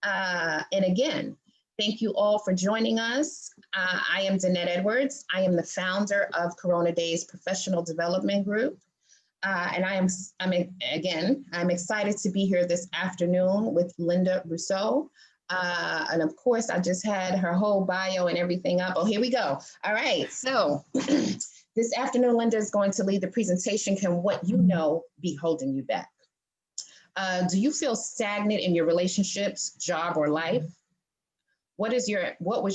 And again, thank you all for joining us. I am Danette Edwards. I am the founder of Corona Daze Professional Development Group. And I'm excited to be here this afternoon with Linda Rouseau. And of course, I just had her whole bio and everything up. Oh, here we go. All right, so this afternoon, Linda is going to lead the presentation. Can what you know be holding you back? Do you feel stagnant in your relationships, job, or life? What was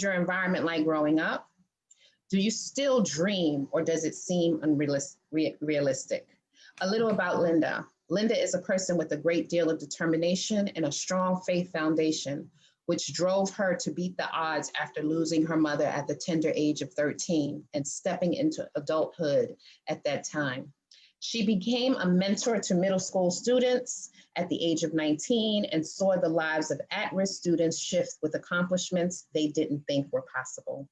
your environment like growing up? Do you still dream, or does it seem unrealistic? A little about Linda. Linda is a person with a great deal of determination and a strong faith foundation, which drove her to beat the odds after losing her mother at the tender age of 13 and stepping into adulthood at that time. She became a mentor to middle school students at the age of 19 and saw the lives of at-risk students shift with accomplishments they didn't think were possible.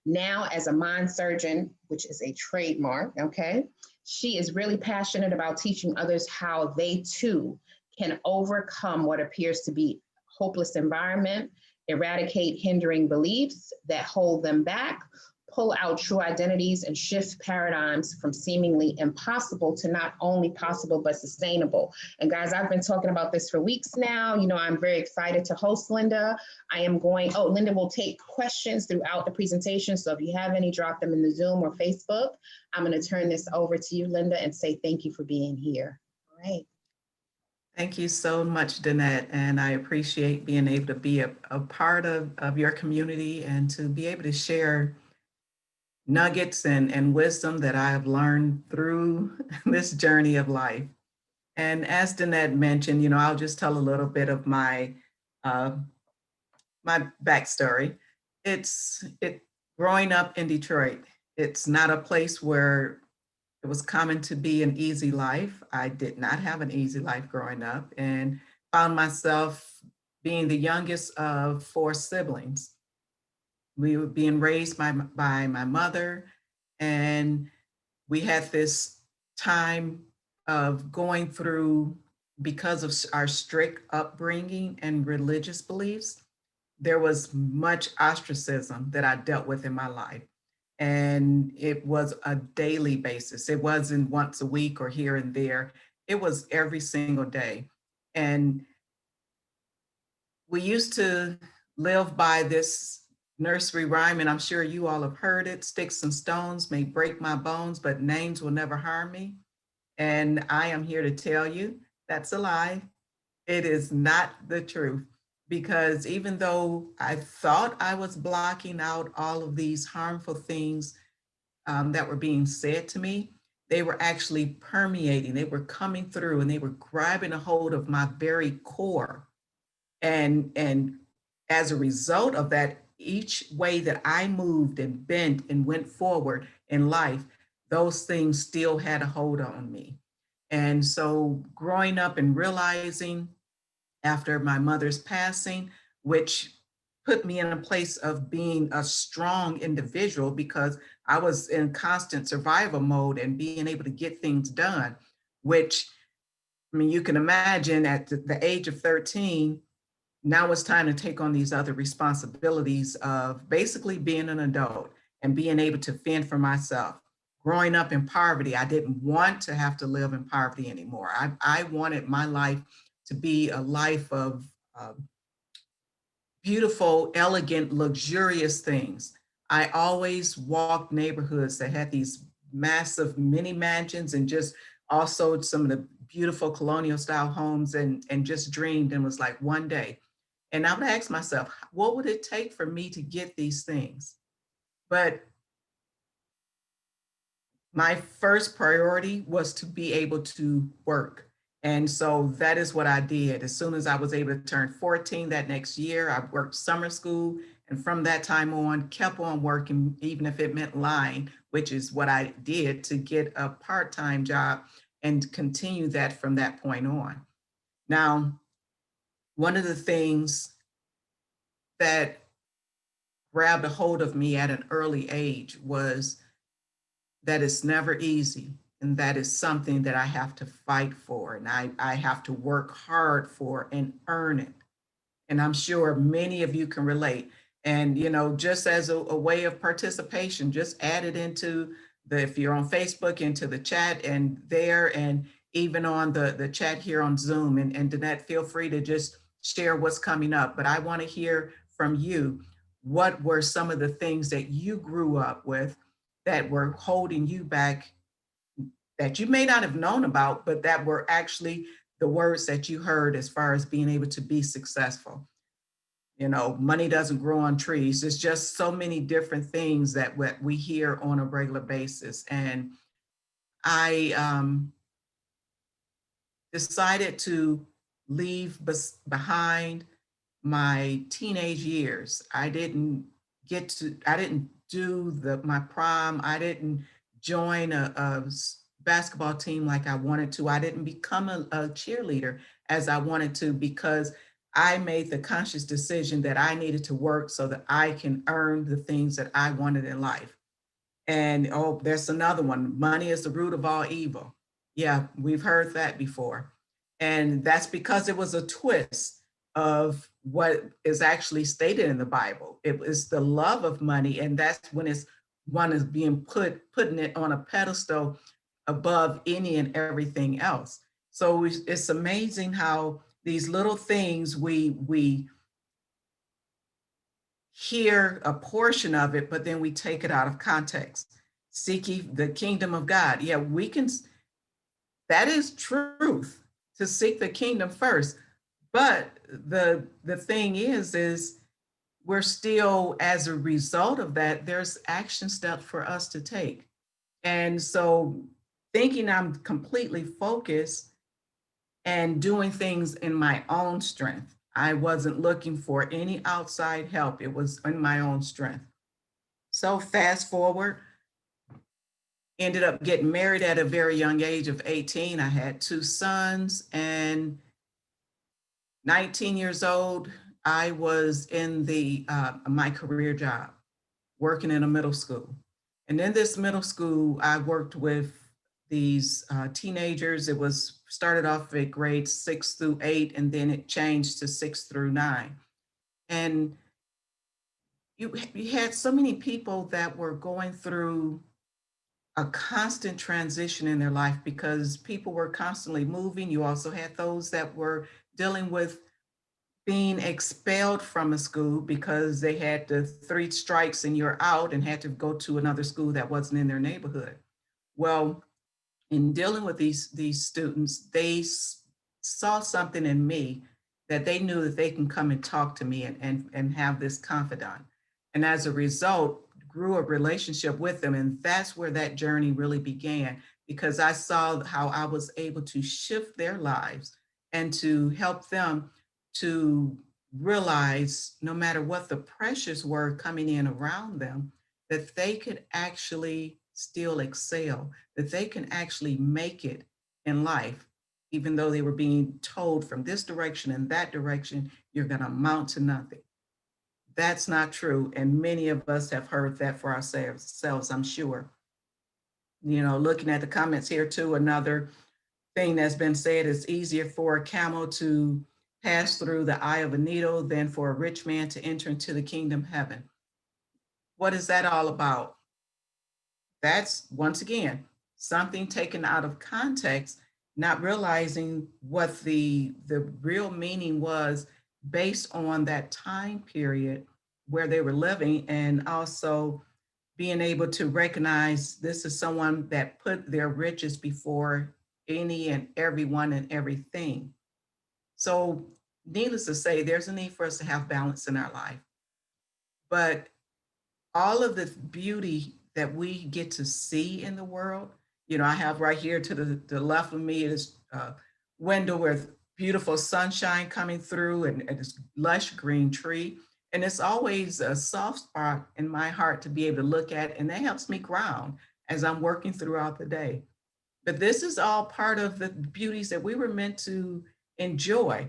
Now, as a mind surgeon, which is a trademark, okay, she is really passionate about teaching others how they too can overcome what appears to be a hopeless environment, eradicate hindering beliefs that hold them back, pull out true identities, and shift paradigms from seemingly impossible to not only possible, but sustainable. And guys, I've been talking about this for weeks now. You know, I'm very excited to host Linda. Linda will take questions throughout the presentation. So if you have any, drop them in the Zoom or Facebook. I'm gonna turn this over to you, Linda, and say thank you for being here. All right. Thank you so much, Danette, and I appreciate being able to be a part of your community and to be able to share nuggets and wisdom that I have learned through this journey of life. And as Danette mentioned, you know, I'll just tell a little bit of my my backstory. Growing up in Detroit. It's not a place where it was common to be an easy life. I did not have an easy life growing up and found myself being the youngest of 4 siblings. We were being raised by my mother, and we had this time of going through, because of our strict upbringing and religious beliefs, there was much ostracism that I dealt with in my life. And it was a daily basis. It wasn't once a week or here and there. It was every single day. And we used to live by this nursery rhyme, and I'm sure you all have heard it: sticks and stones may break my bones, but names will never harm me. And I am here to tell you that's a lie. It is not the truth, because even though I thought I was blocking out all of these harmful things that were being said to me, they were actually permeating, they were coming through, and they were grabbing a hold of my very core. And as a result of that, each way that I moved and bent and went forward in life, those things still had a hold on me. And so growing up and realizing after my mother's passing, which put me in a place of being a strong individual because I was in constant survival mode and being able to get things done, which, I mean, you can imagine at the age of 13, now it's time to take on these other responsibilities of basically being an adult and being able to fend for myself. Growing up in poverty, I didn't want to have to live in poverty anymore. I wanted my life to be a life of beautiful, elegant, luxurious things. I always walked neighborhoods that had these massive mini mansions and just also some of the beautiful colonial style homes, and just dreamed and was like, one day. And I would ask myself, what would it take for me to get these things? But my first priority was to be able to work. And so that is what I did. As soon as I was able to turn 14 that next year, I worked summer school. And from that time on, kept on working, even if it meant lying, which is what I did to get a part-time job and continue that from that point on. Now, one of the things that grabbed a hold of me at an early age was that it's never easy. And that is something that I have to fight for, and I have to work hard for and earn it. And I'm sure many of you can relate. And, just as a way of participation, just add it into if you're on Facebook, into the chat and there, and even on the chat here on Zoom. And Danette, feel free to just share what's coming up. But I want to hear from you. What were some of the things that you grew up with that were holding you back, that you may not have known about, but that were actually the words that you heard as far as being able to be successful? Money doesn't grow on trees. There's just so many different things that we hear on a regular basis. And I decided to leave behind my teenage years. I didn't do my prom. I didn't join a basketball team like I wanted to. I didn't become a cheerleader as I wanted to, because I made the conscious decision that I needed to work so that I can earn the things that I wanted in life. And oh, there's another one. Money is the root of all evil. Yeah, we've heard that before. And that's because it was a twist of what is actually stated in the Bible. It was the love of money, and that's when one is being putting it on a pedestal above any and everything else. So it's amazing how these little things we hear a portion of it, but then we take it out of context. Seek ye the kingdom of God. Yeah, that is truth, to seek the kingdom first. But the thing is we're still, as a result of that, there's action steps for us to take. And so thinking I'm completely focused and doing things in my own strength. I wasn't looking for any outside help. It was in my own strength. So fast forward, ended up getting married at a very young age of 18. I had two sons, and 19 years old, I was in my career job, working in a middle school. And in this middle school, I worked with these teenagers. It was started off at grades 6 through 8, and then it changed to 6 through 9. And you had so many people that were going through a constant transition in their life because people were constantly moving. You also had those that were dealing with being expelled from a school because they had the 3 strikes and you're out, and had to go to another school that wasn't in their neighborhood. Well, in dealing with these students, they saw something in me that they knew that they can come and talk to me and have this confidant. And as a result, grew a relationship with them. And that's where that journey really began, because I saw how I was able to shift their lives and to help them to realize, no matter what the pressures were coming in around them, that they could actually still excel, that they can actually make it in life, even though they were being told from this direction and that direction, you're going to amount to nothing. That's not true. And many of us have heard that for ourselves, I'm sure. Looking at the comments here too, another thing that's been said is easier for a camel to pass through the eye of a needle than for a rich man to enter into the kingdom of heaven. What is that all about? That's, once again, something taken out of context, not realizing what the real meaning was based on that time period where they were living, and also being able to recognize this is someone that put their riches before any and everyone and everything. So needless to say, there's a need for us to have balance in our life. But all of the beauty that we get to see in the world, I have right here to the left of me is a window with beautiful sunshine coming through, and this lush green tree. And it's always a soft spot in my heart to be able to look at, and that helps me ground as I'm working throughout the day. But this is all part of the beauties that we were meant to enjoy,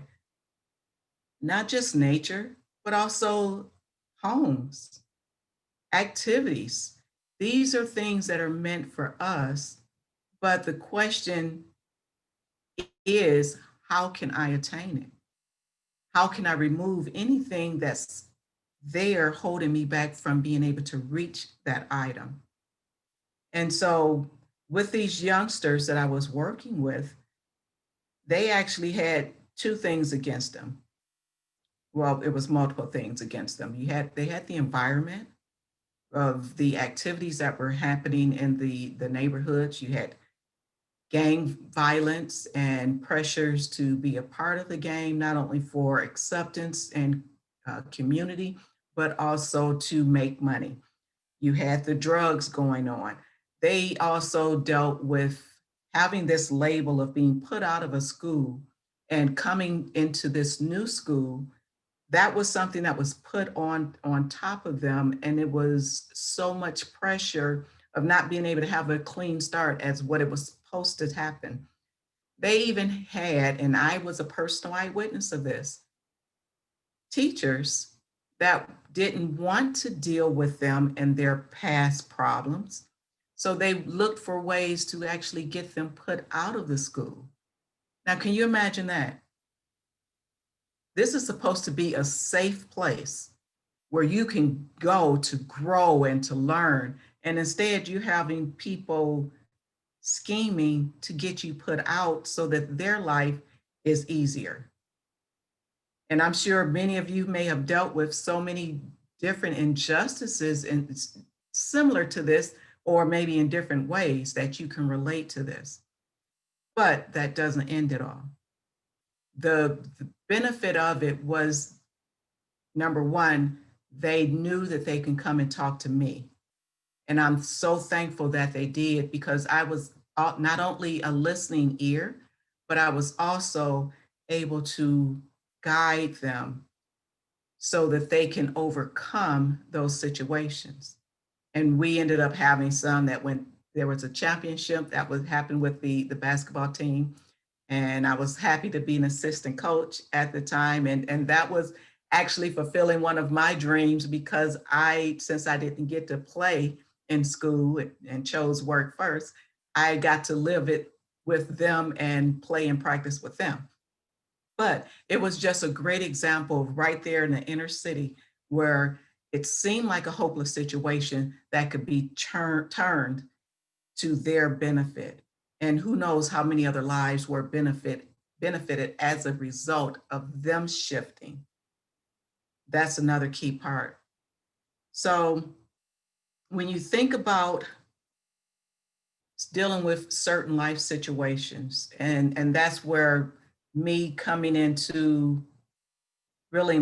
not just nature, but also homes, activities. These are things that are meant for us. But the question is, how can I attain it? how can I remove anything that's there holding me back from being able to reach that item? And so with these youngsters that I was working with, they actually had two things against them. Well, it was multiple things against them. They had the environment of the activities that were happening in the neighborhoods. You had gang violence and pressures to be a part of the game, not only for acceptance and community, but also to make money. You had the drugs going on. They also dealt with having this label of being put out of a school and coming into this new school. That was something that was put on top of them, and it was so much pressure of not being able to have a clean start as what it was supposed to happen. They even had, and I was a personal eyewitness of this, teachers that didn't want to deal with them and their past problems. So they looked for ways to actually get them put out of the school. Now, can you imagine that? This is supposed to be a safe place where you can go to grow and to learn. And instead, you're having people scheming to get you put out so that their life is easier. And I'm sure many of you may have dealt with so many different injustices and similar to this, or maybe in different ways that you can relate to this. But that doesn't end it all. The benefit of it was, number one, they knew that they can come and talk to me. And I'm so thankful that they did, because I was not only a listening ear, but I was also able to guide them so that they can overcome those situations. And we ended up having some that went, there was a championship that would happen with the basketball team. And I was happy to be an assistant coach at the time. And that was actually fulfilling one of my dreams, because since I didn't get to play in school and chose work first, I got to live it with them and play and practice with them. But it was just a great example right there in the inner city where it seemed like a hopeless situation that could be turned to their benefit. And who knows how many other lives were benefited as a result of them shifting. That's another key part. So when you think about dealing with certain life situations, and that's where me coming into really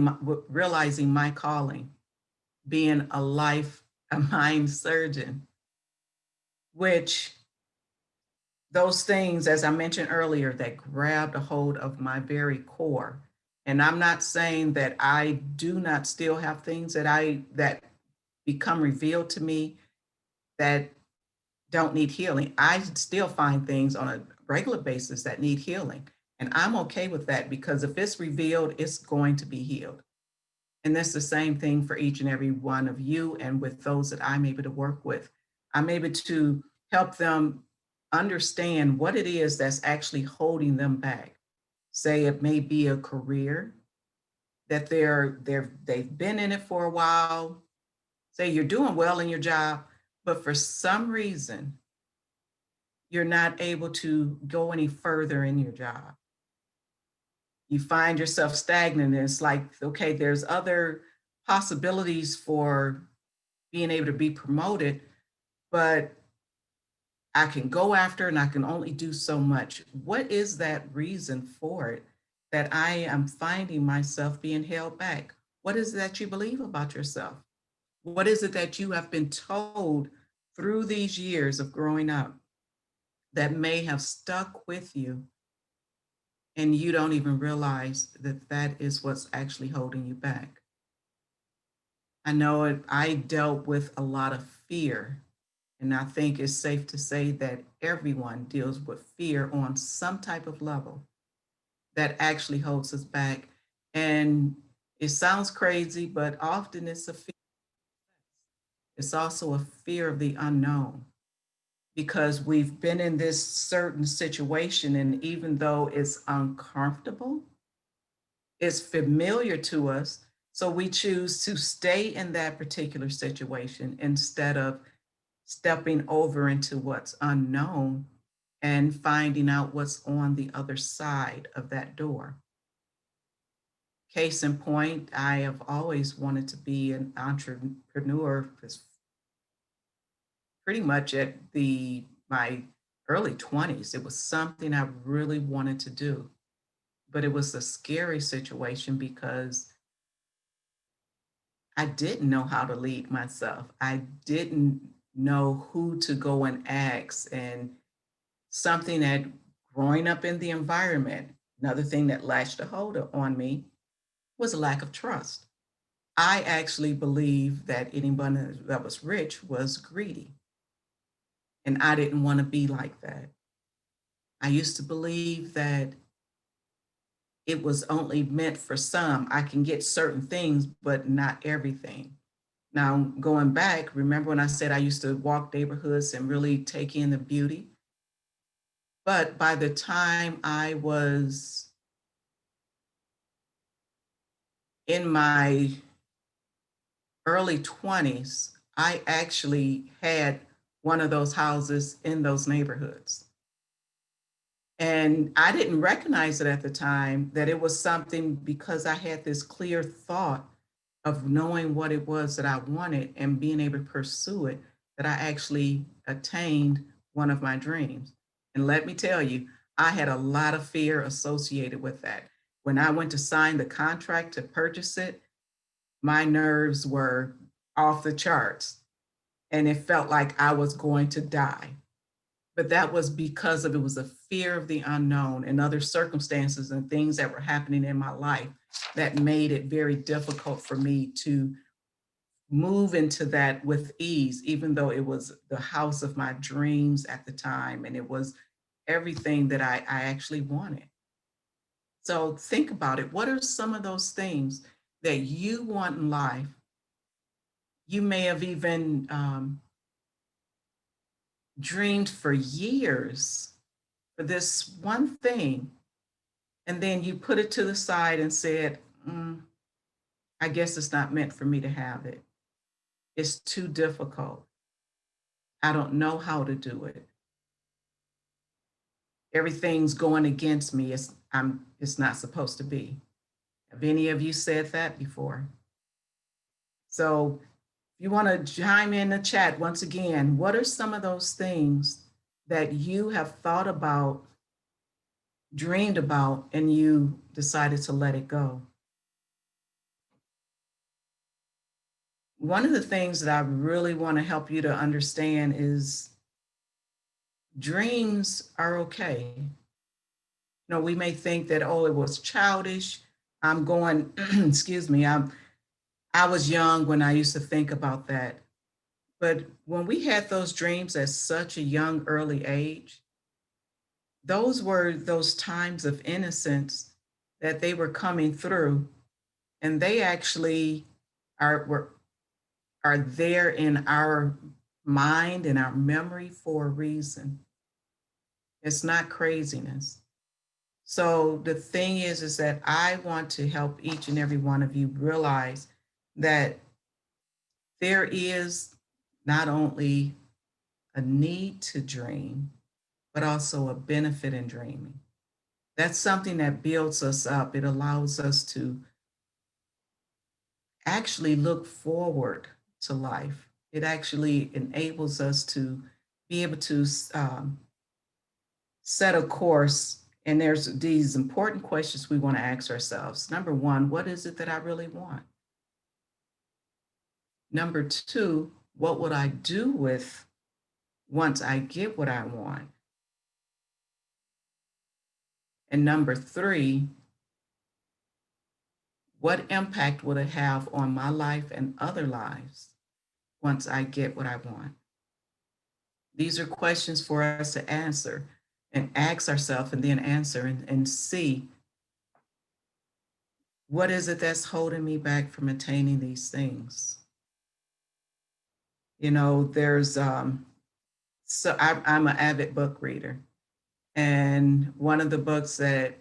realizing my calling, being a mind surgeon, which those things, as I mentioned earlier, that grabbed a hold of my very core. And I'm not saying that I do not still have things that become revealed to me that don't need healing. I still find things on a regular basis that need healing. And I'm okay with that, because if it's revealed, it's going to be healed. And that's the same thing for each and every one of you and with those that I'm able to work with. I'm able to help them understand what it is that's actually holding them back. Say it may be a career that they've been in it for a while. Say you're doing well in your job, but for some reason you're not able to go any further in your job. You find yourself stagnant. And it's like, okay, there's other possibilities for being able to be promoted, but I can go after and I can only do so much. What is that reason for it that I am finding myself being held back? What is it that you believe about yourself? What is it that you have been told through these years of growing up that may have stuck with you, and you don't even realize that that is what's actually holding you back? I know I dealt with a lot of fear, and I think it's safe to say that everyone deals with fear on some type of level that actually holds us back. And it sounds crazy, but often it's a fear. It's also a fear of the unknown, because we've been in this certain situation, and even though it's uncomfortable, It's familiar to us. So we choose to stay in that particular situation instead of stepping over into what's unknown and finding out what's on the other side of that door. Case in point, I have always wanted to be an entrepreneur because pretty much at my early 20s, it was something I really wanted to do. But it was a scary situation because I didn't know how to lead myself. I didn't know who to go and ask. And something that growing up in the environment, another thing that latched a hold on me was a lack of trust. I actually believed that anyone that was rich was greedy, and I didn't want to be like that. I used to believe that it was only meant for some. I can get certain things, but not everything. Now, going back, remember when I said I used to walk neighborhoods and really take in the beauty? But by the time I was in my early 20s, I actually had one of those houses in those neighborhoods. And I didn't recognize it at the time that it was something because I had this clear thought of knowing what it was that I wanted and being able to pursue it, that I actually attained one of my dreams. And let me tell you, I had a lot of fear associated with that. When I went to sign the contract to purchase it, my nerves were off the charts and it felt like I was going to die. But that was because of it was a fear of the unknown and other circumstances and things that were happening in my life that made it very difficult for me to move into that with ease, even though it was the house of my dreams at the time and it was everything that I actually wanted. So think about it. What are some of those things that you want in life? You may have even dreamed for years for this one thing, and then you put it to the side and said, "Mm, I guess it's not meant for me to have it. It's too difficult. I don't know how to do it. Everything's going against me. It's not supposed to be." Have any of you said that before? So if you want to chime in the chat once again, what are some of those things that you have thought about, dreamed about, and you decided to let it go? One of the things that I really want to help you to understand is dreams are okay. We may think that, oh, it was childish. I'm going, excuse me, I was young when I used to think about that. But when we had those dreams at such a young, early age, those were those times of innocence that they were coming through, and they actually were are there in our mind and our memory for a reason. It's not craziness. So the thing is that I want to help each and every one of you realize that there is not only a need to dream, but also a benefit in dreaming. That's something that builds us up. It allows us to actually look forward to life. It actually enables us to be able to set a course. And there's these important questions we want to ask ourselves. Number one, what is it that I really want? Number two, what would I do with once I get what I want? And number three, what impact will it have on my life and other lives once I get what I want? These are questions for us to answer and ask ourselves and then answer and see what is it that's holding me back from attaining these things. There's I'm an avid book reader, and one of the books that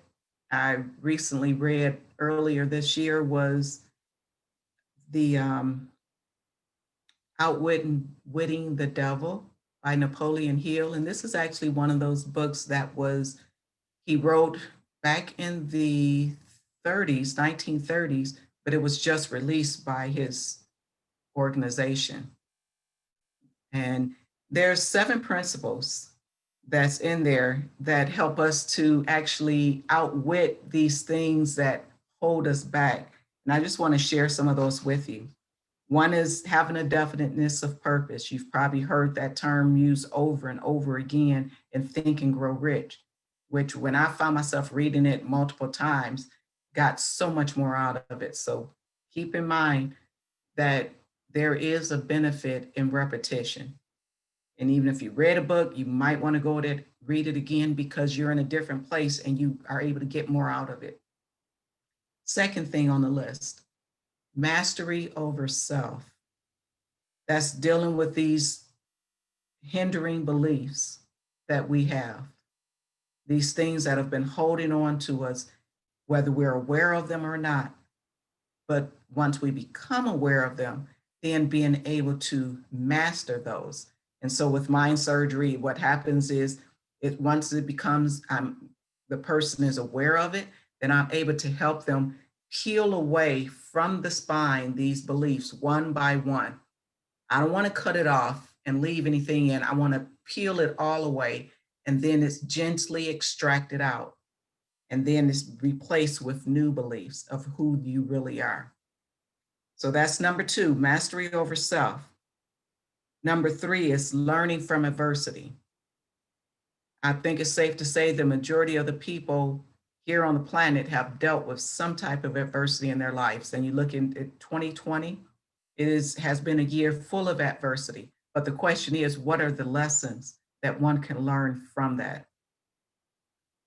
I recently read earlier this year was the Outwitting the Devil by Napoleon Hill. And this is actually one of those books that he wrote back in the 30s, 1930s, but it was just released by his organization. And there's 7 principles that's in there that help us to actually outwit these things that hold us back. And I just want to share some of those with you. One is having a definiteness of purpose. You've probably heard that term used over and over again in Think and Grow Rich, which when I found myself reading it multiple times, got so much more out of it. So keep in mind that there is a benefit in repetition. And even if you read a book, you might want to go to read it again because you're in a different place and you are able to get more out of it. Second thing on the list, mastery over self. That's dealing with these hindering beliefs that we have, these things that have been holding on to us, whether we're aware of them or not. But once we become aware of them, then being able to master those. And so with mind surgery, what happens is once it becomes the person is aware of it, then I'm able to help them peel away from the spine these beliefs one by one. I don't want to cut it off and leave anything in. I want to peel it all away, and then it's gently extracted out. And then it's replaced with new beliefs of who you really are. So that's number 2, mastery over self. Number 3 is learning from adversity. I think it's safe to say the majority of the people here on the planet have dealt with some type of adversity in their lives. And you look at 2020, has been a year full of adversity. But the question is, what are the lessons that one can learn from that?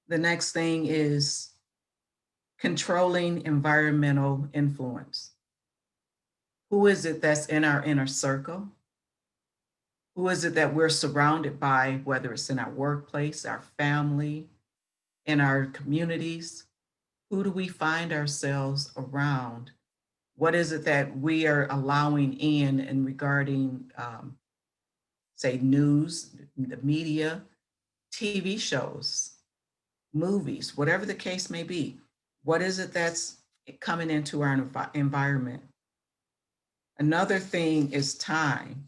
The next thing is controlling environmental influence. Who is it that's in our inner circle? Who is it that we're surrounded by, whether it's in our workplace, our family, in our communities? Who do we find ourselves around? What is it that we are allowing in regarding, say, news, the media, TV shows, movies, whatever the case may be? What is it that's coming into our environment? Another thing is time.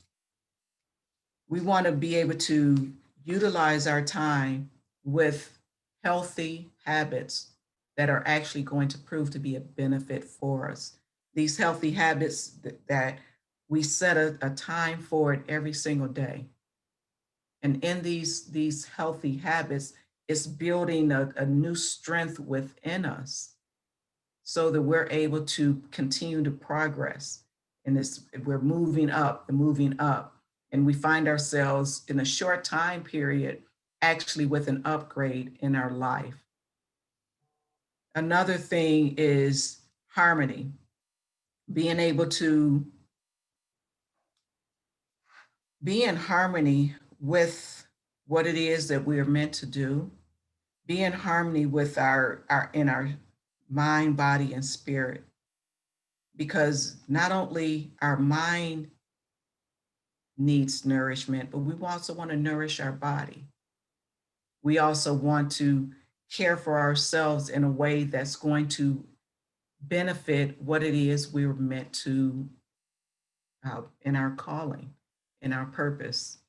We want to be able to utilize our time with healthy habits that are actually going to prove to be a benefit for us. These healthy habits that we set a time for it every single day. And in these healthy habits, it's building a new strength within us so that we're able to continue to progress. And we're moving up and moving up. And we find ourselves in a short time period, actually with an upgrade in our life. Another thing is harmony, being able to be in harmony with what it is that we are meant to do, be in harmony with our mind, body, and spirit. Because not only our mind needs nourishment, but we also want to nourish our body. We also want to care for ourselves in a way that's going to benefit what it is we were meant to in our calling, in our purpose.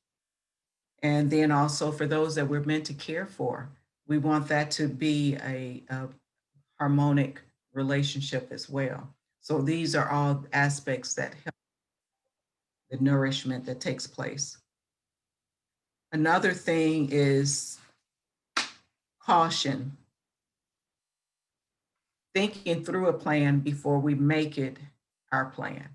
And then also for those that we're meant to care for, we want that to be a harmonic relationship as well. So these are all aspects that help the nourishment that takes place. Another thing is caution, thinking through a plan before we make it our plan.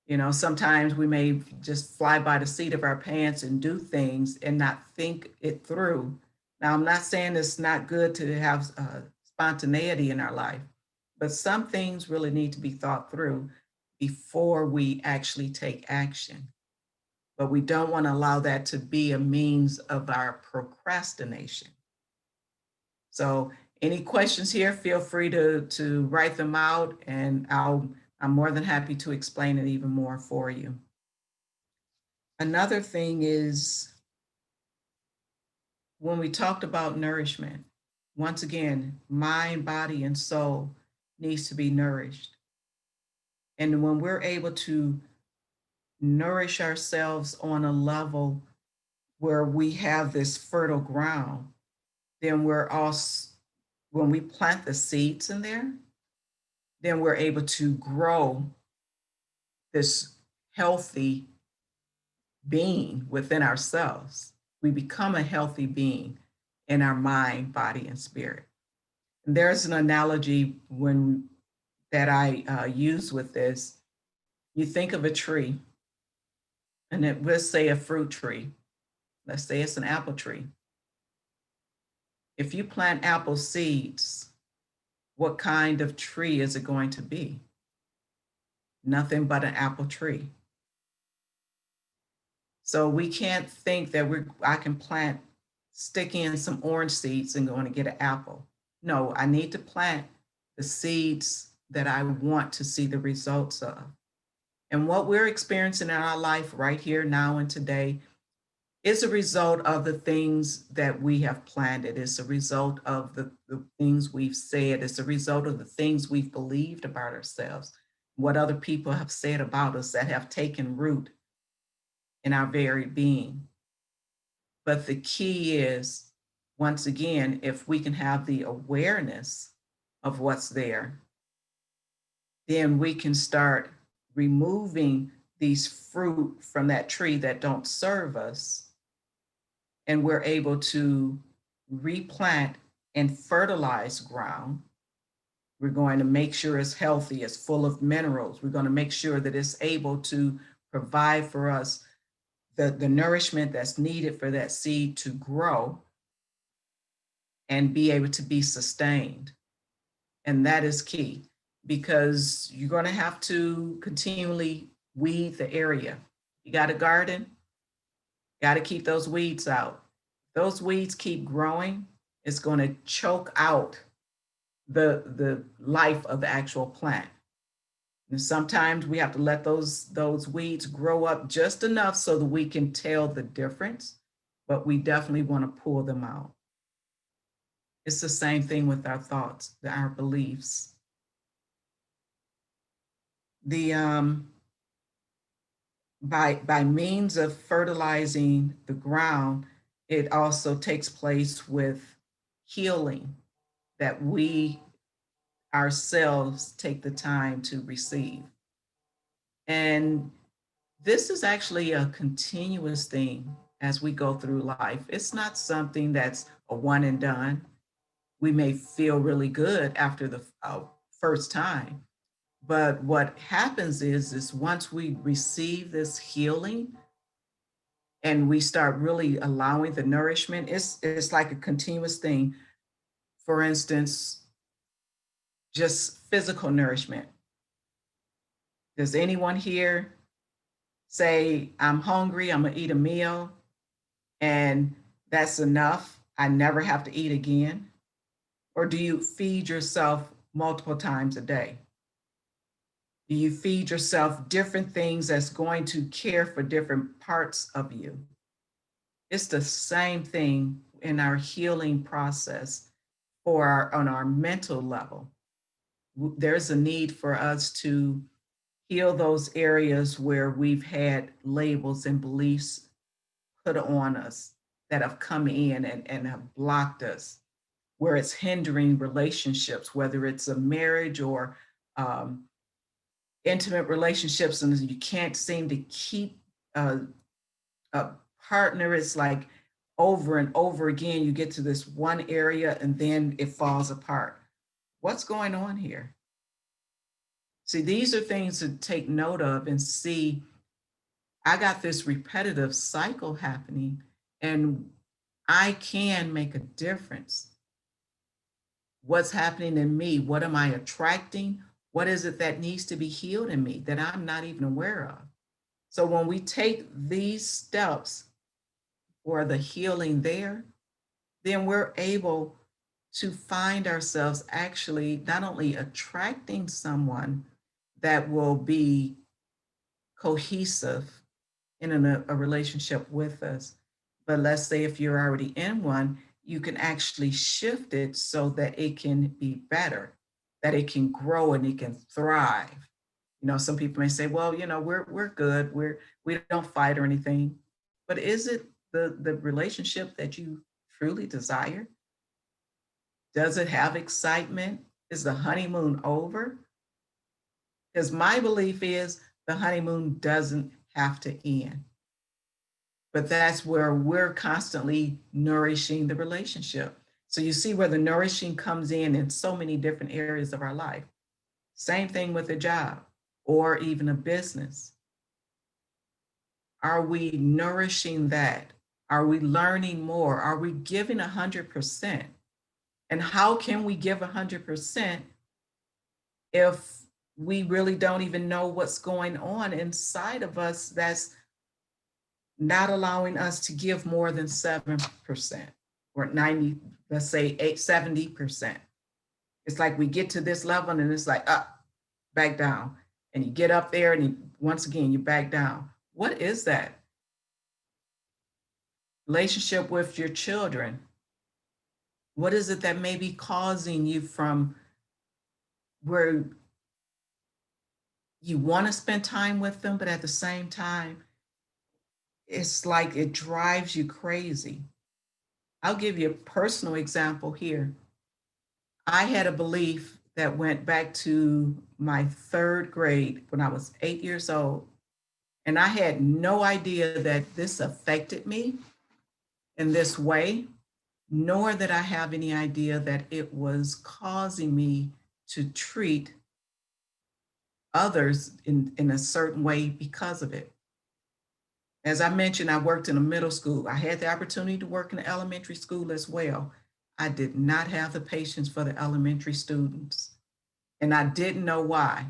You know, sometimes we may just fly by the seat of our pants and do things and not think it through. Now, I'm not saying it's not good to have spontaneity in our life, but some things really need to be thought through before we actually take action. But we don't want to allow that to be a means of our procrastination. So Any questions here, feel free to write them out, and I'm more than happy to explain it even more for you. Another thing is when we talked about nourishment, once again, mind, body, and soul needs to be nourished. And when we're able to nourish ourselves on a level where we have this fertile ground, then we're also, when we plant the seeds in there, then we're able to grow this healthy being within ourselves. We become a healthy being in our mind, body, and spirit. And there's an analogy that I use with this. You think of a tree, and let's say a fruit tree. Let's say it's an apple tree. If you plant apple seeds, what kind of tree is it going to be? Nothing but an apple tree. So we can't think that I can stick in some orange seeds and going to get an apple. No, I need to plant the seeds that I want to see the results of. And what we're experiencing in our life right here, now, and today is a result of the things that we have planted. It's a result of the things we've said. It's a result of the things we've believed about ourselves, what other people have said about us that have taken root in our very being. But the key is, once again, if we can have the awareness of what's there, then we can start removing these fruit from that tree that don't serve us. And we're able to replant and fertilize ground. We're going to make sure it's healthy, it's full of minerals. We're going to make sure that it's able to provide for us the nourishment that's needed for that seed to grow and be able to be sustained. And that is key, because you're going to have to continually weed the area. You got a garden, got to keep those weeds out. Those weeds keep growing, it's going to choke out the life of the actual plant. And sometimes we have to let those weeds grow up just enough so that we can tell the difference, but we definitely want to pull them out. It's the same thing with our thoughts, our beliefs. By means of fertilizing the ground, it also takes place with healing that we ourselves take the time to receive. And this is actually a continuous thing as we go through life. It's not something that's a one and done. We may feel really good after the first time, but what happens is once we receive this healing and we start really allowing the nourishment, it's like a continuous thing. For instance, just physical nourishment. Does anyone here say, I'm hungry, I'm gonna eat a meal, and that's enough, I never have to eat again? Or do you feed yourself multiple times a day? Do you feed yourself different things that's going to care for different parts of you? It's the same thing in our healing process on our mental level. There's a need for us to heal those areas where we've had labels and beliefs put on us that have come in and have blocked us, where it's hindering relationships, whether it's a marriage or intimate relationships, and you can't seem to keep a partner. It's like over and over again, you get to this one area and then it falls apart. What's going on here? See, these are things to take note of and see, I got this repetitive cycle happening and I can make a difference. What's happening in me? What am I attracting? What is it that needs to be healed in me that I'm not even aware of? So when we take these steps for the healing there, then we're able to find ourselves actually not only attracting someone that will be cohesive in a relationship with us, but let's say if you're already in one, you can actually shift it so that it can be better, that it can grow and it can thrive. Some people may say, well, we're good. We don't fight or anything. But is it the relationship that you truly desire? Does it have excitement? Is the honeymoon over? Because my belief is the honeymoon doesn't have to end. But that's where we're constantly nourishing the relationship. So you see where the nourishing comes in so many different areas of our life. Same thing with a job or even a business. Are we nourishing that? Are we learning more? Are we giving 100%? And how can we give 100% if we really don't even know what's going on inside of us that's not allowing us to give more than 7% or 90, let's say 70%. It's like we get to this level and it's like up, back down. And you get up there and once again, you back down. What is that? Relationship with your children. What is it that may be causing you from where you want to spend time with them, but at the same time, it's like it drives you crazy? I'll give you a personal example here. I had a belief that went back to my third grade when I was 8 years old. And I had no idea that this affected me in this way, nor that I have any idea that it was causing me to treat others in a certain way because of it. As I mentioned, I worked in a middle school. I had the opportunity to work in an elementary school as well. I did not have the patience for the elementary students, and I didn't know why.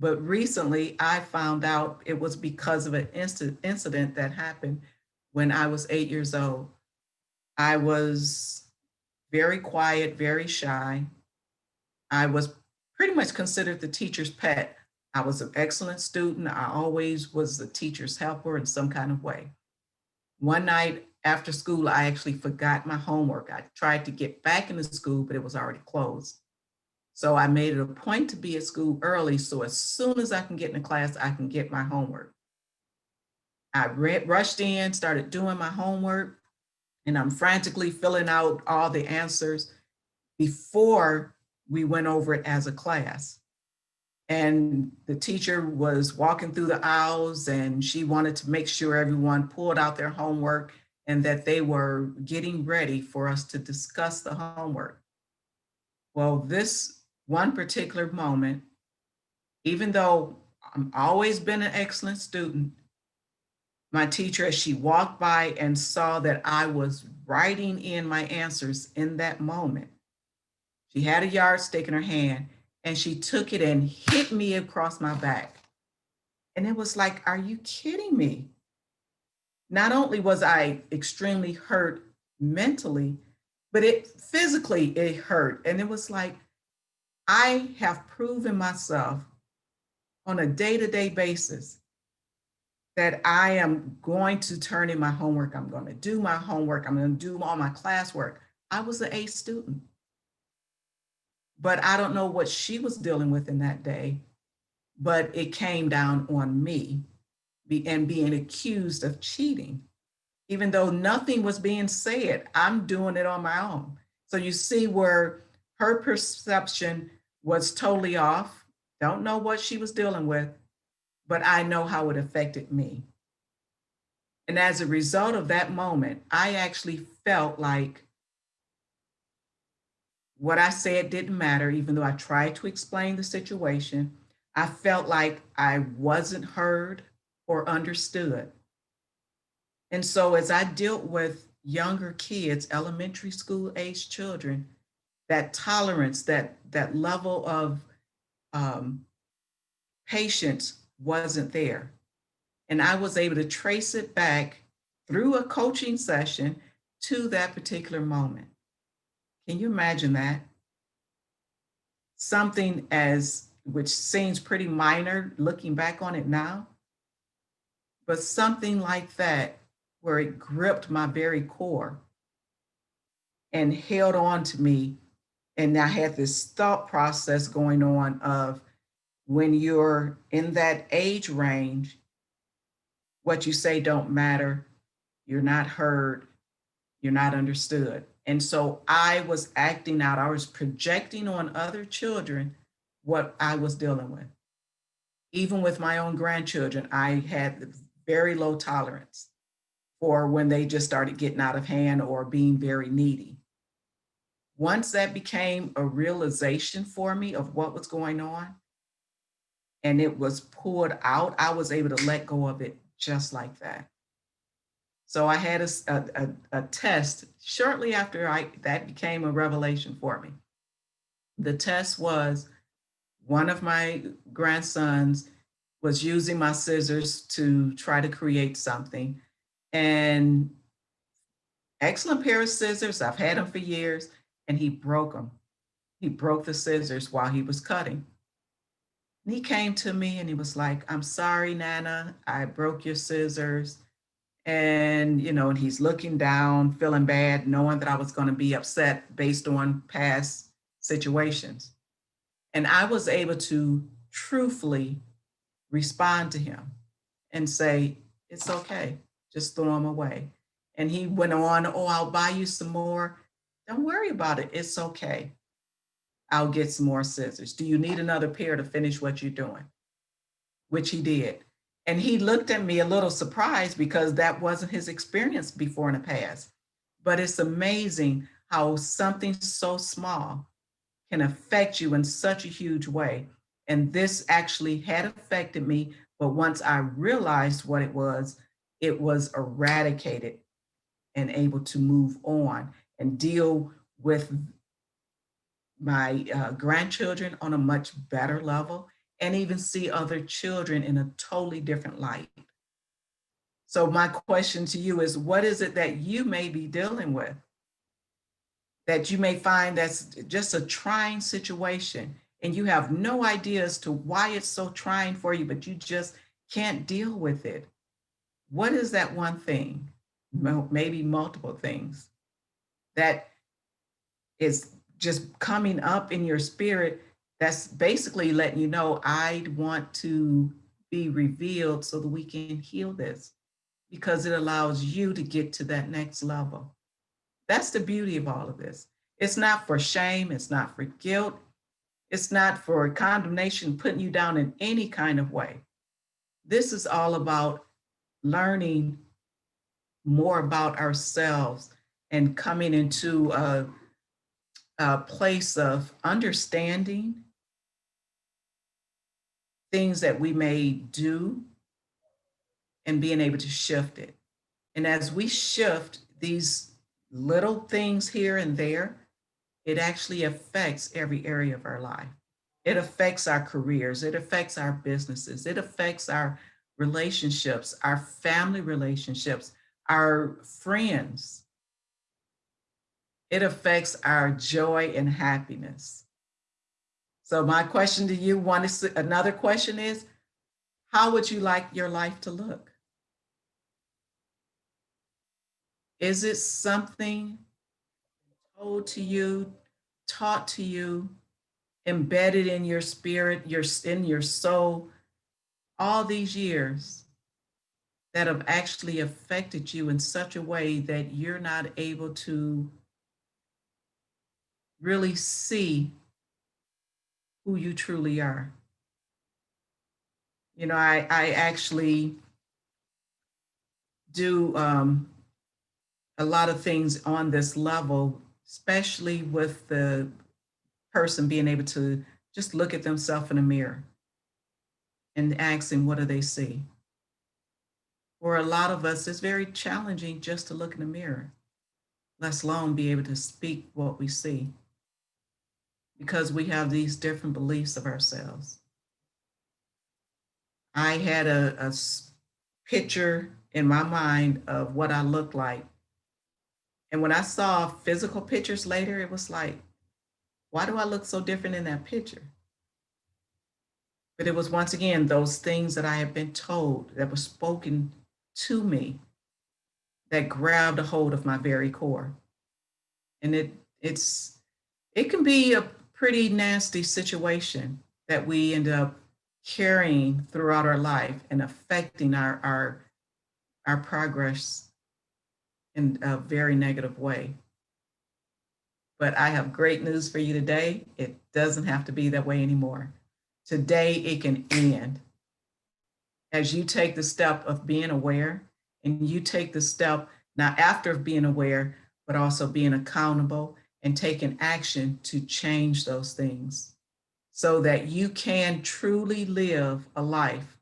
But recently, I found out it was because of an incident that happened when I was 8 years old. I was very quiet, very shy. I was pretty much considered the teacher's pet. I was an excellent student. I always was the teacher's helper in some kind of way. One night after school, I actually forgot my homework. I tried to get back into school, but it was already closed. So I made it a point to be at school early. So as soon as I can get in the class, I can get my homework. I rushed in, started doing my homework, and I'm frantically filling out all the answers before we went over it as a class. And the teacher was walking through the aisles and she wanted to make sure everyone pulled out their homework and that they were getting ready for us to discuss the homework. Well, this one particular moment, even though I've always been an excellent student, my teacher, as she walked by and saw that I was writing in my answers in that moment, she had a yardstick in her hand and she took it and hit me across my back. And it was like, are you kidding me? Not only was I extremely hurt mentally, but it physically it hurt. And it was like, I have proven myself on a day-to-day basis that I am going to turn in my homework. I'm going to do my homework. I'm going to do all my classwork. I was an A student. But I don't know what she was dealing with in that day, but it came down on me and being accused of cheating. Even though nothing was being said, I'm doing it on my own. So you see where her perception was totally off. Don't know what she was dealing with, but I know how it affected me. And as a result of that moment, I actually felt like what I said didn't matter, even though I tried to explain the situation. I felt like I wasn't heard or understood. And so as I dealt with younger kids, elementary school age children, that tolerance, that level of um, patience wasn't there. And I was able to trace it back through a coaching session to that particular moment. Can you imagine that? Something as which seems pretty minor looking back on it now, but something like that where it gripped my very core and held on to me. And I had this thought process going on of when you're in that age range, what you say don't matter, you're not heard, you're not understood. And so I was acting out, I was projecting on other children what I was dealing with. Even with my own grandchildren, I had very low tolerance for when they just started getting out of hand or being very needy. Once that became a realization for me of what was going on and it was pulled out, I was able to let go of it just like that. So I had a test shortly after that became a revelation for me. The test was one of my grandsons was using my scissors to try to create something. And excellent pair of scissors. I've had them for years. And he broke them. He broke the scissors while he was cutting. And he came to me and he was like, I'm sorry, Nana, I broke your scissors. And, and he's looking down, feeling bad, knowing that I was going to be upset based on past situations. And I was able to truthfully respond to him and say, it's okay, just throw them away. And he went on, oh, I'll buy you some more. Don't worry about it. It's okay. I'll get some more scissors. Do you need another pair to finish what you're doing? Which he did. And he looked at me a little surprised because that wasn't his experience before in the past. But it's amazing how something so small can affect you in such a huge way. And this actually had affected me. But once I realized what it was eradicated and able to move on and deal with my grandchildren on a much better level and even see other children in a totally different light. So my question to you is, what is it that you may be dealing with that you may find that's just a trying situation and you have no idea as to why it's so trying for you, but you just can't deal with it? What is that one thing, maybe multiple things, that is just coming up in your spirit that's basically letting you know, I want to be revealed so that we can heal this because it allows you to get to that next level. That's the beauty of all of this. It's not for shame, it's not for guilt, it's not for condemnation, putting you down in any kind of way. This is all about learning more about ourselves and coming into a place of understanding things that we may do and being able to shift it. And as we shift these little things here and there, it actually affects every area of our life. It affects our careers, it affects our businesses, it affects our relationships, our family relationships, our friends. It affects our joy and happiness. So my question to you, another question is, how would you like your life to look? Is it something told to you, taught to you, embedded in your spirit, in your soul, all these years that have actually affected you in such a way that you're not able to really see who you truly are? I actually do a lot of things on this level, especially with the person being able to just look at themselves in a mirror and asking, what do they see? For a lot of us, it's very challenging just to look in the mirror, let alone be able to speak what we see, because we have these different beliefs of ourselves. I had a picture in my mind of what I looked like And when I saw physical pictures later, it was like, why do I look so different in that picture? But it was once again those things that I had been told that were spoken to me that grabbed a hold of my very core. And it's it can be a pretty nasty situation that we end up carrying throughout our life and affecting our progress in a very negative way. But I have great news for you today. It doesn't have to be that way anymore. Today, it can end as you take the step of being aware, and you take the step not after being aware, but also being accountable and taking action to change those things so that you can truly live a life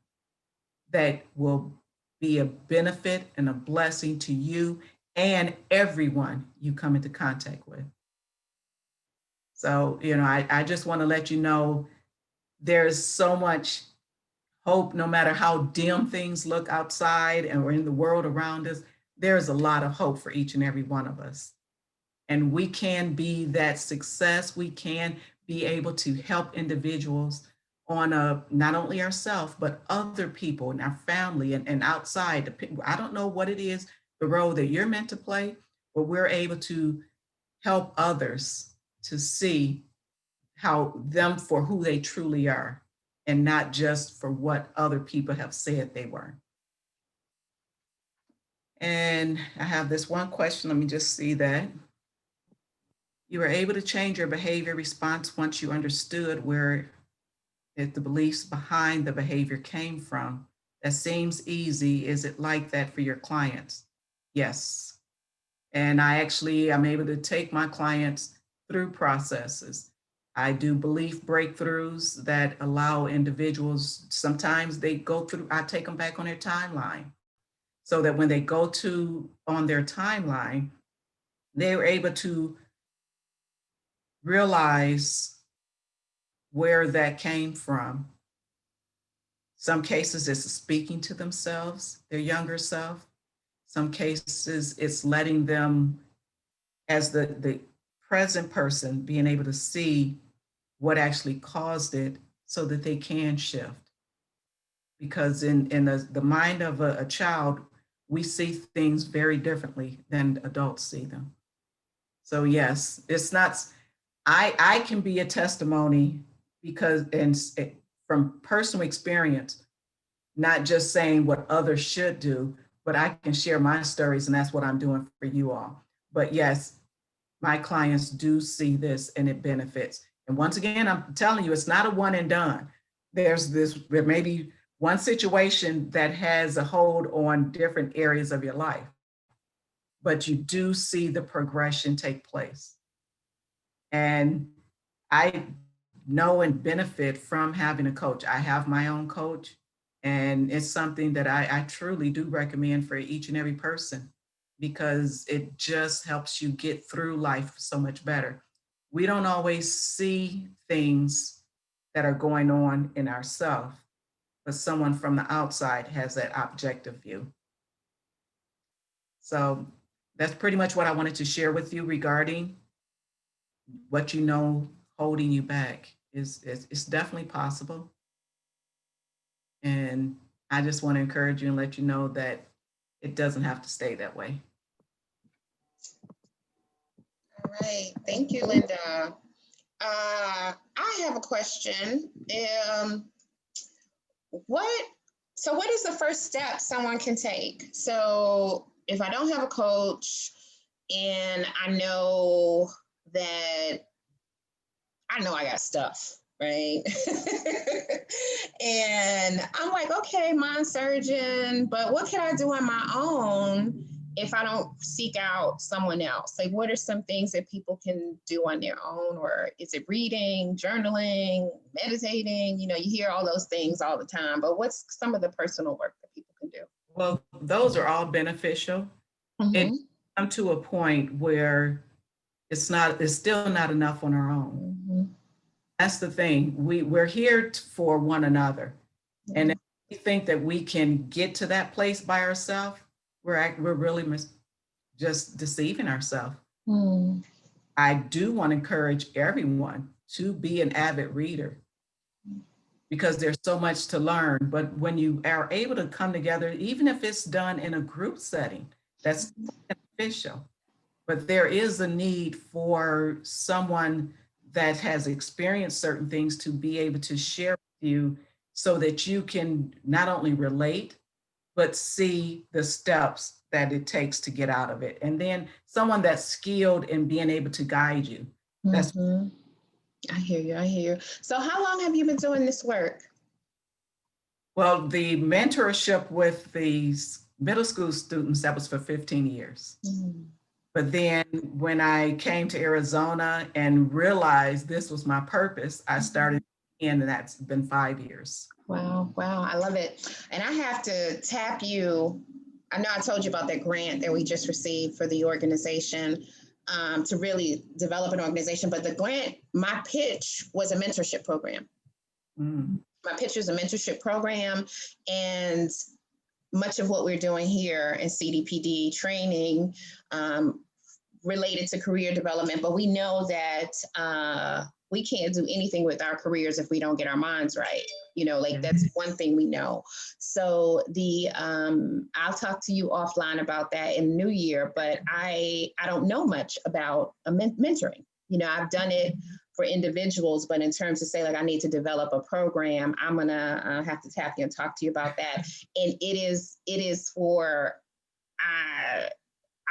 that will be a benefit and a blessing to you and everyone you come into contact with. So, I just want to let you know there's so much hope, no matter how dim things look outside and or in the world around us, there's a lot of hope for each and every one of us. And we can be that success. We can be able to help individuals on not only ourselves, but other people in our family and outside. I don't know what it is, the role that you're meant to play, but we're able to help others to see how them for who they truly are and not just for what other people have said they were. And I have this one question. Let me just see that. You were able to change your behavior response once you understood where the beliefs behind the behavior came from. That seems easy. Is it like that for your clients? Yes. And I'm able to take my clients through processes. I do belief breakthroughs that allow individuals, sometimes they go through, I take them back on their timeline so that when they go to on their timeline, they're able to realize where that came from. Some cases it's speaking to themselves, their younger self. Some cases it's letting them, as the present person, being able to see what actually caused it so that they can shift. Because in the mind of a child, we see things very differently than adults see them. So yes, it's not, I can be a testimony because, from personal experience, not just saying what others should do, but I can share my stories, and that's what I'm doing for you all. But yes, my clients do see this and it benefits. And once again, I'm telling you, it's not a one and done. There may be one situation that has a hold on different areas of your life, but you do see the progression take place. And I know and benefit from having a coach. I have my own coach, and it's something that I truly do recommend for each and every person because it just helps you get through life so much better. We don't always see things that are going on in ourselves, but someone from the outside has that objective view. So that's pretty much what I wanted to share with you regarding what you know holding you back. It's definitely possible. And I just want to encourage you and let you know that it doesn't have to stay that way. All right. Thank you, Linda. I have a question. What what is the first step someone can take? So if I don't have a coach and I know I got stuff, right? And I'm like, okay, mind surgeon, but what can I do on my own if I don't seek out someone else? Like, what are some things that people can do on their own? Or is it reading, journaling, meditating? You hear all those things all the time, but what's some of the personal work that people can do? Well, those are all beneficial. It come to a point where it's still not enough on our own. That's the thing. We're here for one another. And if we think that we can get to that place by ourselves, we're really just deceiving ourselves. Mm. I do want to encourage everyone to be an avid reader because there's so much to learn. But when you are able to come together, even if it's done in a group setting, that's beneficial. But there is a need for someone that has experienced certain things to be able to share with you so that you can not only relate, but see the steps that it takes to get out of it. And then someone that's skilled in being able to guide you. That's Mhm. I hear you. I hear you. So, how long have you been doing this work? well, the mentorship with these middle school students, that was for 15 years. Mm. But then when I came to Arizona and realized this was my purpose, I started in, and that's been 5 years. Wow, wow, I love it. And I have to tap you. I know I told you about that grant that we just received for the organization to really develop an organization. But the grant, my pitch was a mentorship program. Mm. My pitch was a mentorship program. And much of what we're doing here in CDPD training related to career development, but we know that we can't do anything with our careers if we don't get our minds right. You know, like that's one thing we know. So I'll talk to you offline about that in the new year, but I don't know much about mentoring. You know, I've done it for individuals, but in terms of say like I need to develop a program, I'm gonna have to tap you and talk to you about that. And it is for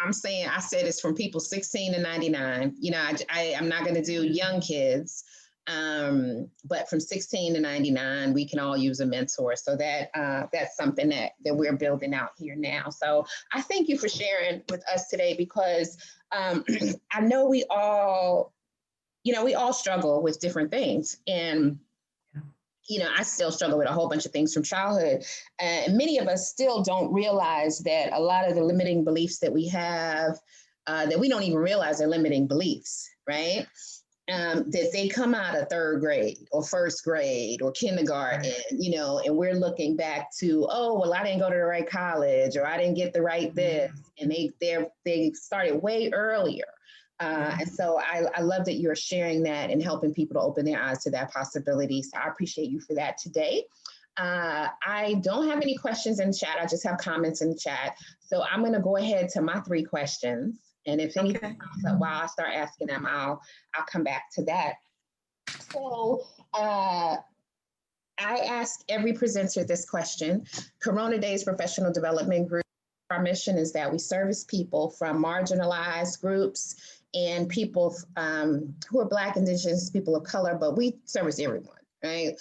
I'm saying I said it's from people 16 to 99. You know, I'm not going to do young kids, but from 16 to 99, we can all use a mentor. So that's something that we're building out here now. So I thank you for sharing with us today because I know we all struggle with different things and. You know, I still struggle with a whole bunch of things from childhood. And many of us still don't realize that a lot of the limiting beliefs that we have, that we don't even realize are limiting beliefs, right? That they come out of third grade or first grade or kindergarten, right. You know, and we're looking back to, oh, well, I didn't go to the right college or I didn't get the right this. And they started way earlier. And so I love that you're sharing that and helping people to open their eyes to that possibility. So I appreciate you for that today. I don't have any questions in chat. I just have comments in the chat. So I'm going to go ahead to my 3 questions. And if anything comes up while I start asking them, I'll come back to that. So I ask every presenter this question. Corona Daze Professional Development Group, our mission is that we service people from marginalized groups and people who are Black, Indigenous, people of color, but we service everyone, right?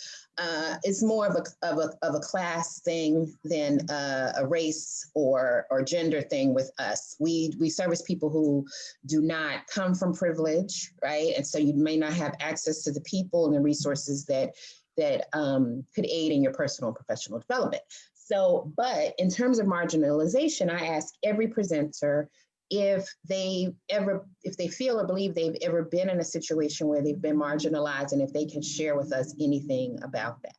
It's more of a class thing than a race or gender thing with us. We service people who do not come from privilege, right? And so you may not have access to the people and the resources that could aid in your personal and professional development. So, but in terms of marginalization, I ask every presenter if they feel or believe they've ever been in a situation where they've been marginalized and if they can share with us anything about that.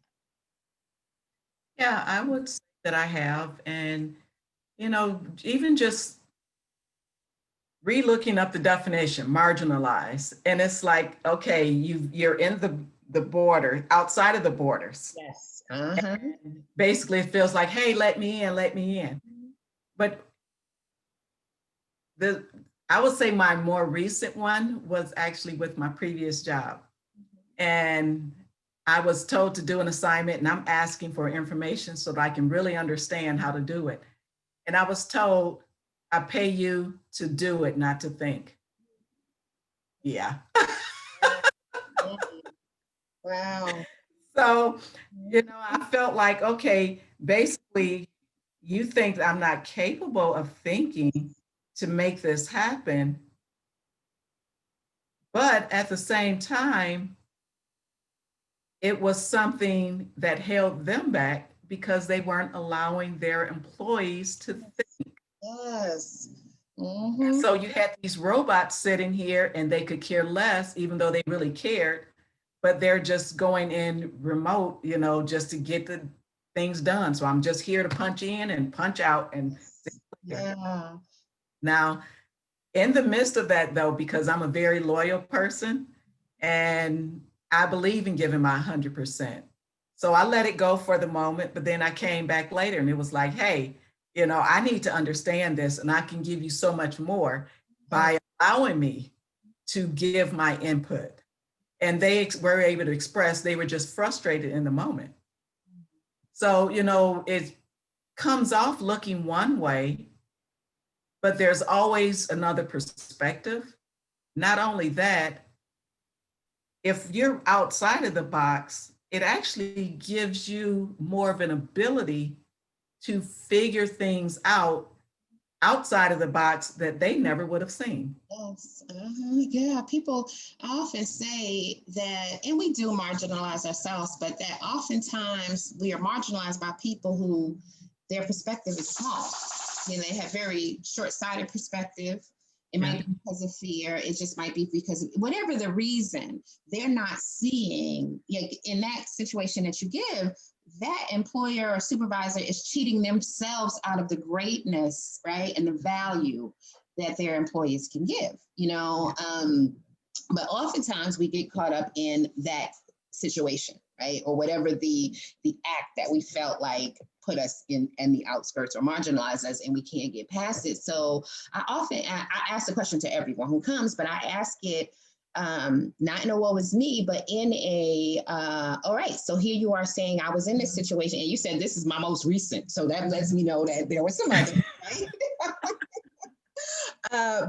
Yeah, I would say that I have. And, you know, even just re-looking up the definition, marginalized. And it's like, okay, you're in the border, outside of the borders. Yes. Uh-huh. Basically, it feels like, hey, let me in, let me in. But I would say my more recent one was actually with my previous job. And I was told to do an assignment and I'm asking for information so that I can really understand how to do it. And I was told, I pay you to do it, not to think. Yeah. Wow. So, you know, I felt like, okay, basically, you think I'm not capable of thinking to make this happen. But at the same time, it was something that held them back because they weren't allowing their employees to think. Yes. Mm-hmm. So you had these robots sitting here and they could care less, even though they really cared, but they're just going in remote, you know, just to get the things done. So I'm just here to punch in and punch out. And yeah. Now, In the midst of that though, because I'm a very loyal person and I believe in giving my 100%. So I let it go for the moment, but then I came back later and it was like, hey, I need to understand this and I can give you so much more by allowing me to give my input. And they were able to express, they were just frustrated in the moment. So, it comes off looking one way, but there's always another perspective. Not only that, if you're outside of the box, it actually gives you more of an ability to figure things out outside of the box that they never would have seen. Yes, yeah, people often say that, and we do marginalize ourselves, but that oftentimes we are marginalized by people who their perspective is small. They have very short-sighted perspective. It might be because of fear. It just might be because of whatever the reason, they're not seeing, like in that situation that you give, that employer or supervisor is cheating themselves out of the greatness, right? And the value that their employees can give, but oftentimes we get caught up in that situation, right? Or whatever the act that we felt like put us in the outskirts or marginalize us and we can't get past it. So I ask the question to everyone who comes, but I ask it not in a woe is me, but in a, all right, so here you are saying I was in this situation and you said this is my most recent. So that lets me know that there was some other, right?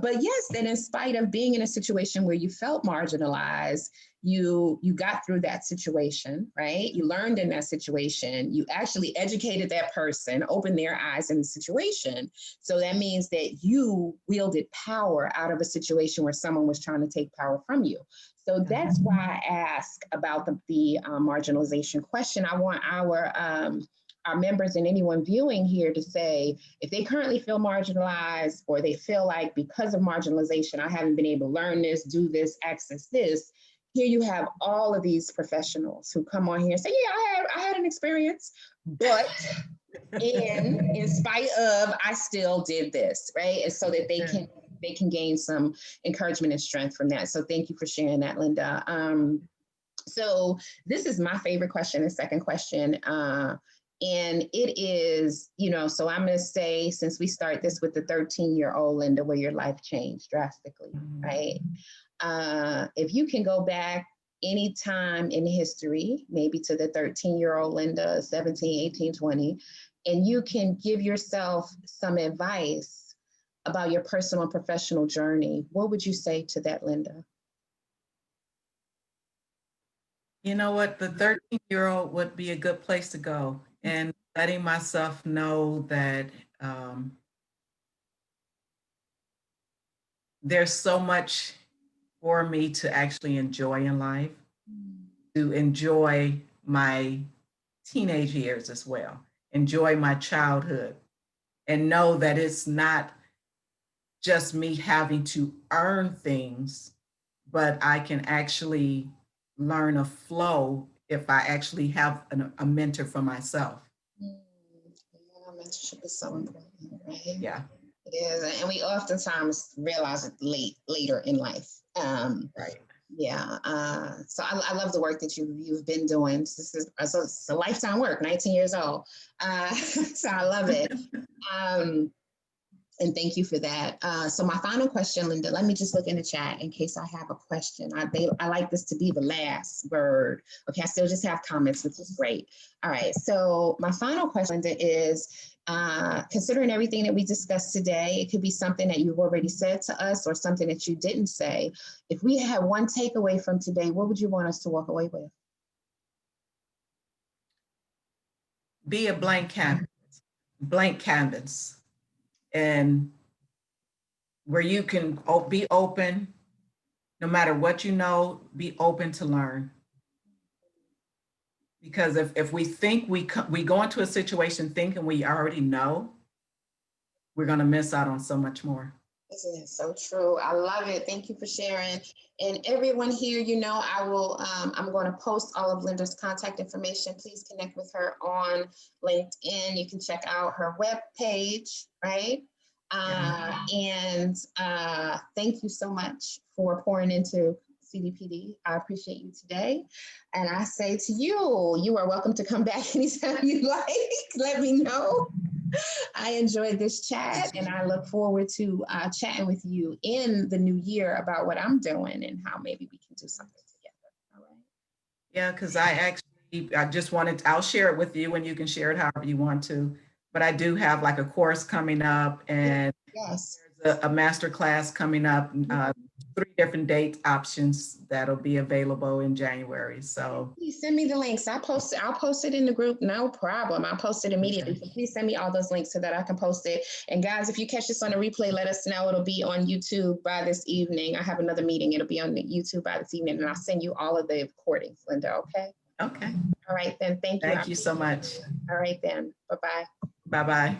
But yes, that in spite of being in a situation where you felt marginalized, you got through that situation, right? You learned in that situation. You actually educated that person, opened their eyes in the situation. So that means that you wielded power out of a situation where someone was trying to take power from you. So that's why I ask about the marginalization question. I want our members and anyone viewing here to say, if they currently feel marginalized or they feel like because of marginalization, I haven't been able to learn this, do this, access this, here you have all of these professionals who come on here and say, yeah, I had an experience, but in spite of, I still did this, right? And so that they can gain some encouragement and strength from that. So thank you for sharing that, Linda. So this is my favorite question, the second question. And it is, so I'm going to say, since we start this with the 13-year-old Linda, where your life changed drastically, right? If you can go back any time in history, maybe to the 13-year-old Linda, 17, 18, 20, and you can give yourself some advice about your personal and professional journey, what would you say to that, Linda? You know what? The 13-year-old would be a good place to go, and letting myself know that there's so much for me to actually enjoy in life, to enjoy my teenage years as well, enjoy my childhood, and know that it's not just me having to earn things, but I can actually learn a flow if I actually have a mentor for myself. Yeah, mentorship is so important, right? Yeah. It is, and we oftentimes realize it later in life. Right. Yeah. So I love the work that you've been doing. This is it's a lifetime work. 19 years old. So I love it. And thank you for that. So my final question, Linda, let me just look in the chat in case I have a question. I like this to be the last word. Okay, I still just have comments, which is great. All right, so my final question, Linda, is considering everything that we discussed today, it could be something that you've already said to us or something that you didn't say. If we had one takeaway from today, what would you want us to walk away with? Be a blank canvas, and where you can be open, no matter what you know, be open to learn. Because if we think we go into a situation thinking we already know, we're going to miss out on so much more. Isn't it so true? I love it. Thank you for sharing. And everyone here, I will, I'm going to post all of Linda's contact information. Please connect with her on LinkedIn. You can check out her web page, right? Thank you so much for pouring into CDPD. I appreciate you today. And I say to you, you are welcome to come back anytime you like. Let me know. I enjoyed this chat and I look forward to chatting with you in the new year about what I'm doing and how maybe we can do something together. All right. Yeah, because I just wanted, I'll share it with you and you can share it however you want to. But I do have like a course coming up and Yes. there's a master class coming up, 3 different date options that'll be available in January. So Please send me the links. I'll post it in the group. No problem. I'll post it immediately. okay. So please send me all those links so that I can post it. And guys, if you catch this on a replay, let us know. It'll be on YouTube by this evening. I have another meeting. It'll be on the YouTube by this evening, and I'll send you all of the recordings, Linda. Okay. Okay. All right then. Thank you. Thank you so much. All right then. Bye-bye. Bye-bye.